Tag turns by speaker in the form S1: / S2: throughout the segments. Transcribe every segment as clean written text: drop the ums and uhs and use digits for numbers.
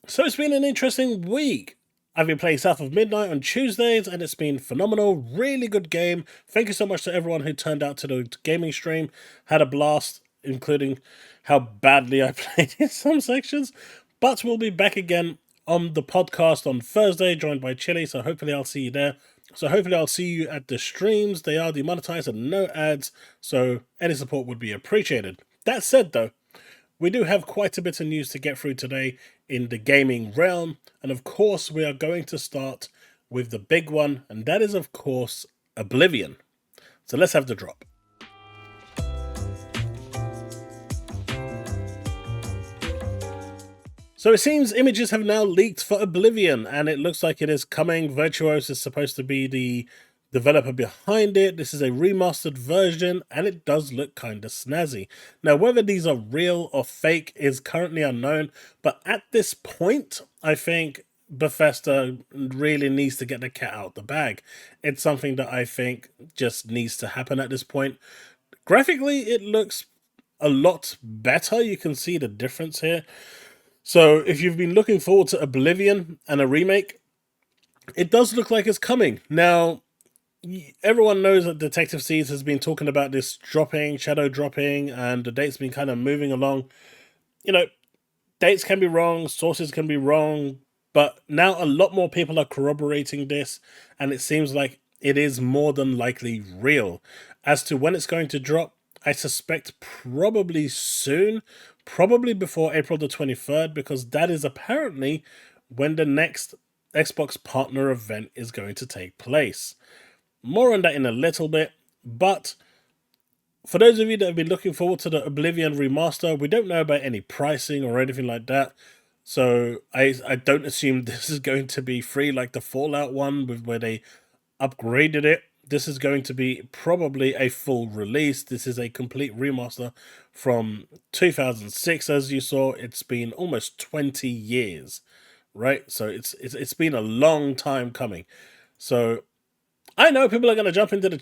S1: So it's been an interesting week. I've been playing South of Midnight on Tuesdays, and it's been phenomenal. Really good game. Thank you so much to everyone who turned out to the gaming stream. Had a blast, including how badly I played in some sections. But we'll be back again on the podcast on Thursday, joined by Chili. So hopefully I'll see you there. So hopefully I'll see you at the streams. They are demonetized and no ads, so any support would be appreciated. That said, though, we do have quite a bit of news to get through today in the gaming realm, and of course, we are going to start with the big one, and that is, of course, Oblivion. So let's have the drop. So it seems images have now leaked for Oblivion, and it looks like it is coming. Virtuos is supposed to be the developer behind it. This is a remastered version, and it does look kind of snazzy. Now, whether these are real or fake is currently unknown, but at this point, I think Bethesda really needs to get the cat out the bag. It's something that I think just needs to happen at this point. Graphically, it looks a lot better. You can see the difference here. So if you've been looking forward to Oblivion and a remake, it does look like it's coming. Now, everyone knows that Detective Seeds has been talking about this dropping, shadow dropping, and the date's been kind of moving along. You know, dates can be wrong, sources can be wrong, but now a lot more people are corroborating this, and it seems like it is more than likely real. As to when it's going to drop, I suspect probably soon, probably before April the 23rd, because that is apparently when the next Xbox partner event is going to take place. More on that in a little bit, but for those of you that have been looking forward to the Oblivion remaster, we don't know about any pricing or anything like that. So I don't assume this is going to be free like the Fallout one with where they upgraded it. This is going to be probably a full release. This is a complete remaster from 2006, as you saw. It's been almost 20 years, right? So it's been a long time coming. So I know people are going to jump into the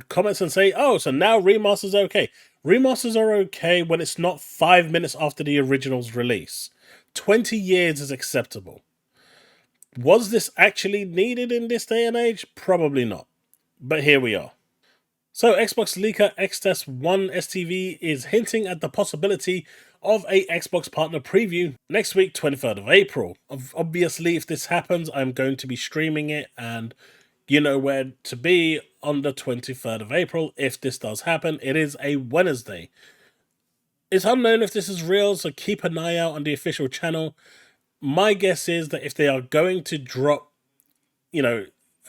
S1: comments and say, oh, so now remasters are okay. Remasters are okay when it's not 5 minutes after the original's release. 20 years is acceptable. Was this actually needed in this day and age? Probably not. But here we are. So Xbox leaker XTest1 STV is hinting at the possibility of a Xbox partner preview next week, 23rd of April. Obviously, if this happens, I'm going to be streaming it, and you know where to be on the 23rd of April if this does happen. It is a Wednesday. It's unknown if this is real, so keep an eye out on the official channel. My guess is that if they are going to drop,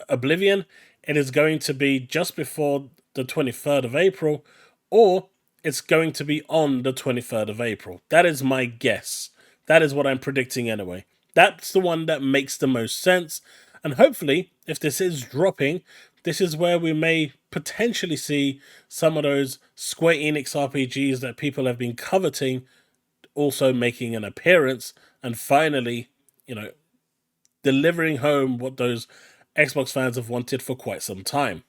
S1: Oblivion, it is going to be just before the 23rd of April, or it's going to be on the 23rd of April. That is my guess. That is what I'm predicting anyway. That's the one that makes the most sense. And hopefully, if this is dropping, this is where we may potentially see some of those Square Enix RPGs that people have been coveting also making an appearance and finally, delivering home what those Xbox fans have wanted for quite some time.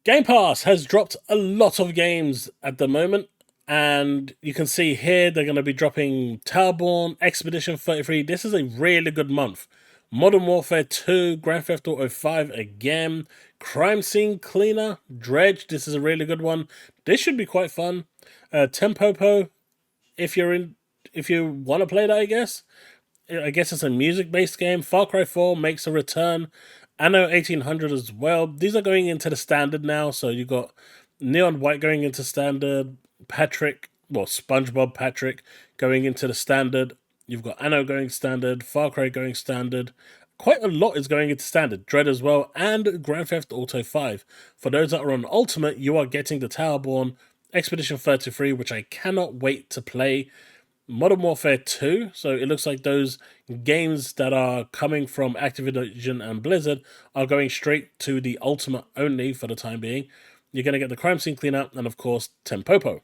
S1: Game Pass has dropped a lot of games at the moment, and you can see here they're going to be dropping Towerborn, Expedition 33. This is a really good month. Modern Warfare 2, Grand Theft Auto 5 again, Crime Scene Cleaner, Dredge, this is a really good one. This should be quite fun. Tempopo, if you want to play that, I guess it's a music-based game. Far Cry 4 makes a return. Anno 1800 as well. These are going into the standard now, so you got Neon White going into standard, SpongeBob Patrick going into the standard. You've got Anno going standard, Far Cry going standard. Quite a lot is going into standard. Dread as well, and Grand Theft Auto 5. For those that are on Ultimate, you are getting the Towerborn, Expedition 33, which I cannot wait to play. Modern Warfare 2, so it looks like those games that are coming from Activision and Blizzard are going straight to the Ultimate only for the time being. You're going to get the Crime Scene Cleanup and, of course, Tempopo.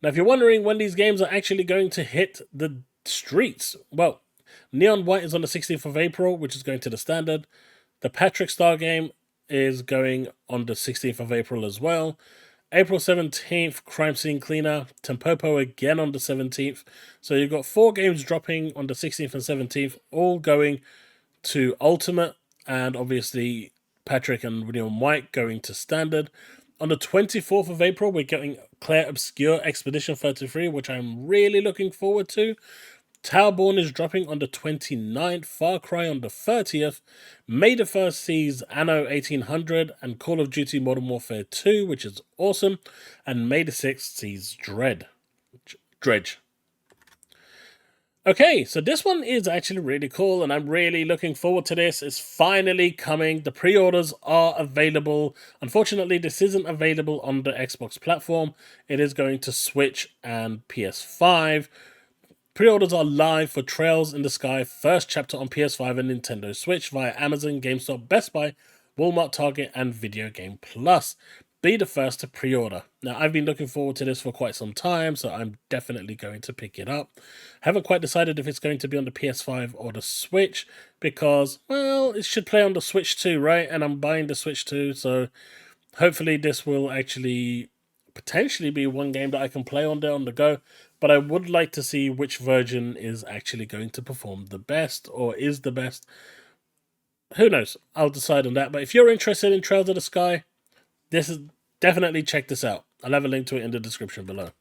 S1: Now, if you're wondering when these games are actually going to hit the streets, well, Neon White is on the 16th of April, which is going to the standard. The Patrick Star game is going on the 16th of April as well. April 17th, Crime Scene Cleaner. Tempopo again on the 17th. So you've got 4 games dropping on the 16th and 17th, all going to Ultimate, and obviously Patrick and William White going to Standard. On the 24th of April, we're getting Claire Obscure Expedition 33, which I'm really looking forward to. Towerborn is dropping on the 29th, Far Cry on the 30th, May the 1st sees Anno 1800 and Call of Duty Modern Warfare 2, which is awesome, and May the 6th sees Dredge. Okay, so this one is actually really cool, and I'm really looking forward to this. It's finally coming. The pre-orders are available. Unfortunately, this isn't available on the Xbox platform. It is going to Switch and PS5. Pre-orders are live for Trails in the Sky First Chapter on PS5 and Nintendo Switch via Amazon, GameStop, Best Buy, Walmart, Target, and Video Game Plus. Be the first to pre-order. Now, I've been looking forward to this for quite some time, so I'm definitely going to pick it up. Haven't quite decided if it's going to be on the PS5 or the Switch, because, well, it should play on the Switch too, right? And I'm buying the Switch too, so hopefully this will actually potentially be one game that I can play on there on the go. But I would like to see which version is actually going to perform the best, or is the best. Who knows? I'll decide on that. But if you're interested in Trails of the Sky, definitely check this out. I'll have a link to it in the description below.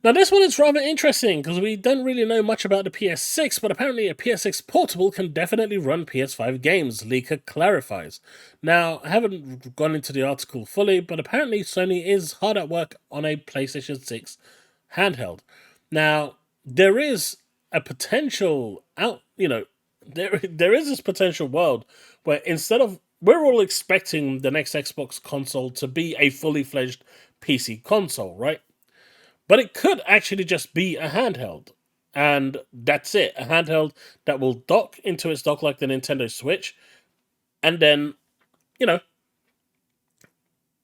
S1: Now, this one is rather interesting because we don't really know much about the PS6, but apparently a PS6 Portable can definitely run PS5 games, Leaker clarifies. Now, I haven't gone into the article fully, but apparently Sony is hard at work on a PlayStation 6 handheld. Now, there is a potential there is this potential world where instead of, we're all expecting the next Xbox console to be a fully fledged PC console, right? But it could actually just be a handheld. And that's it. A handheld that will dock into its dock like the Nintendo Switch. And then,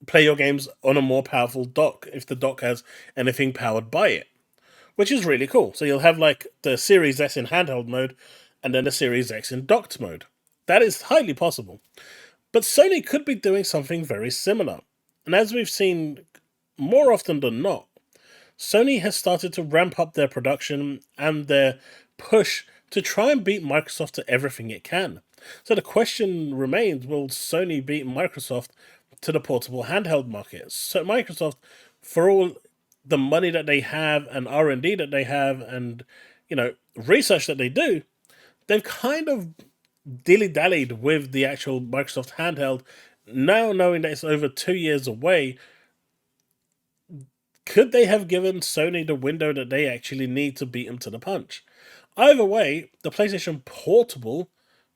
S1: play your games on a more powerful dock if the dock has anything powered by it. Which is really cool. So you'll have like the Series S in handheld mode and then the Series X in docked mode. That is highly possible. But Sony could be doing something very similar. And as we've seen more often than not, Sony has started to ramp up their production and their push to try and beat Microsoft to everything it can. So the question remains, will Sony beat Microsoft to the portable handheld market? So Microsoft, for all the money that they have and R&D that they have and, research that they do, they've kind of dilly-dallied with the actual Microsoft handheld. Now knowing that it's over 2 years away, could they have given Sony the window that they actually need to beat them to the punch? Either way, the PlayStation Portable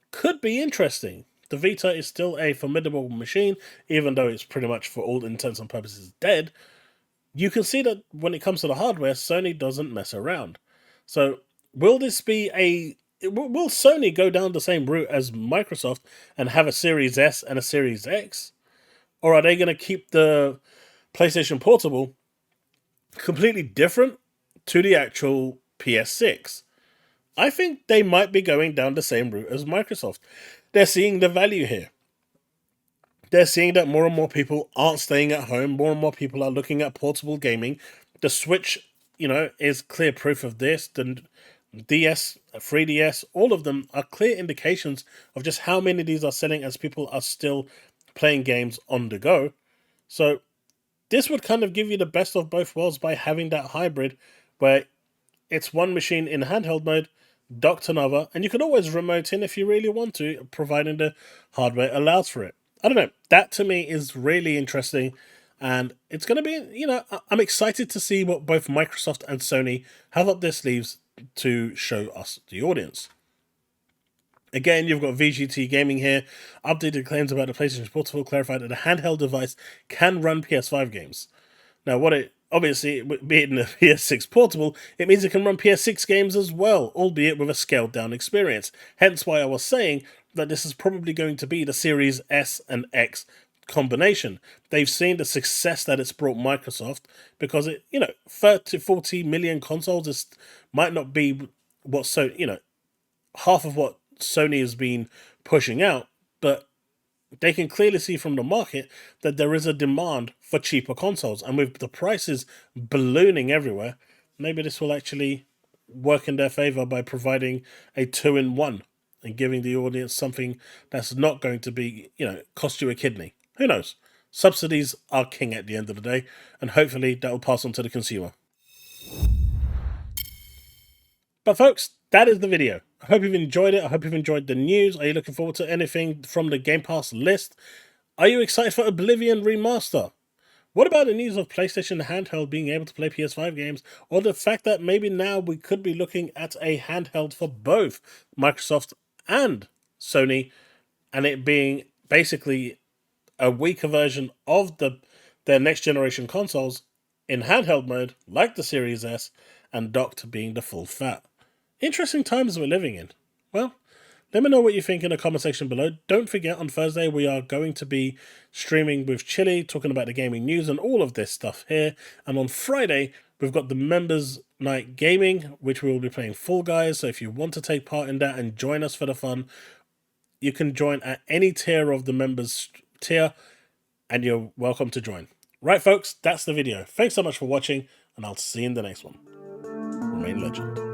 S1: could be interesting. The Vita is still a formidable machine, even though it's pretty much, for all intents and purposes, dead. You can see that when it comes to the hardware, Sony doesn't mess around. So, will this be will Sony go down the same route as Microsoft and have a Series S and a Series X? Or are they going to keep the PlayStation Portable completely different to the actual PS6? I think they might be going down the same route as Microsoft. They're seeing the value here. They're seeing that more and more people aren't staying at home. More and more people are looking at portable gaming. The Switch, is clear proof of this. The DS, 3DS, all of them are clear indications of just how many of these are selling as people are still playing games on the go. So this would kind of give you the best of both worlds by having that hybrid where it's one machine in handheld mode, docked another, and you can always remote in if you really want to, providing the hardware allows for it. I don't know. That to me is really interesting, and it's going to be, I'm excited to see what both Microsoft and Sony have up their sleeves to show us, the audience. Again, you've got VGT Gaming here. Updated claims about the PlayStation Portable clarified that a handheld device can run PS5 games. Now, obviously, being a PS6 Portable, it means it can run PS6 games as well, albeit with a scaled down experience. Hence why I was saying that this is probably going to be the Series S and X combination. They've seen the success that it's brought Microsoft because 30 to 40 million consoles might not be what half of what Sony has been pushing out, but they can clearly see from the market that there is a demand for cheaper consoles. And with the prices ballooning everywhere, maybe this will actually work in their favor by providing a 2-in-1 and giving the audience something that's not going to be, cost you a kidney. Who knows? Subsidies are king at the end of the day, and hopefully that will pass on to the consumer. But folks, that is the video. I hope you've enjoyed it. I hope you've enjoyed the news. Are you looking forward to anything from the Game Pass list? Are you excited for Oblivion Remaster? What about the news of PlayStation handheld being able to play PS5 games, or the fact that maybe now we could be looking at a handheld for both Microsoft and Sony, and it being basically a weaker version of their next generation consoles in handheld mode, like the Series S, and docked being the full fat. Interesting times we're living in. Well, let me know what you think in the comment section below. Don't forget, on Thursday we are going to be streaming with Chili, talking about the gaming news and all of this stuff here. And on Friday, we've got the Members Night Gaming, which we will be playing Fall Guys. So if you want to take part in that and join us for the fun, you can join at any tier of the members tier, and you're welcome to join. Right, folks, that's the video. Thanks so much for watching, and I'll see you in the next one. Remain legend.